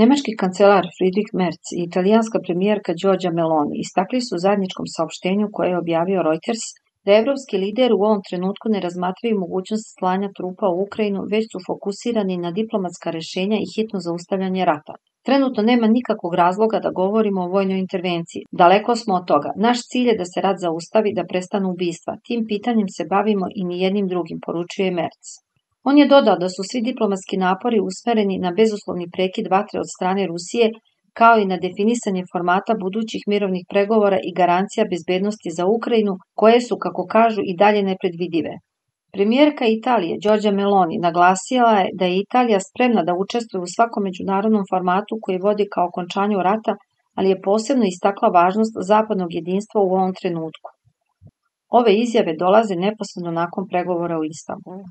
Nemački kancelar Friedrich Merz i italijanska premijerka Giorgia Meloni istakli su u zajedničkom saopštenju koje je objavio Reuters da evropski lideri u ovom trenutku ne razmatraju mogućnost slanja trupa u Ukrajinu, već su fokusirani na diplomatska rešenja i hitno zaustavljanje rata. Trenutno nema nikakvog razloga da govorimo o vojnoj intervenciji. Daleko smo od toga. Naš cilj je da se rat zaustavi, da prestanu ubistva. Tim pitanjem se bavimo i nijednim drugim, poručuje Merz. On je dodao da su svi diplomatski napori usmereni na bezuslovni prekid vatre od strane Rusije, kao i na definisanje formata budućih mirovnih pregovora i garancija bezbednosti za Ukrajinu, koje su, kako kažu, i dalje nepredvidive. Premijerka Italije, Giorgia Meloni, naglasila je da je Italija spremna da učestvuje u svakom međunarodnom formatu koji vodi ka okončanju rata, ali je posebno istakla važnost zapadnog jedinstva u ovom trenutku. Ove izjave dolaze neposredno nakon pregovora u Istanbulu.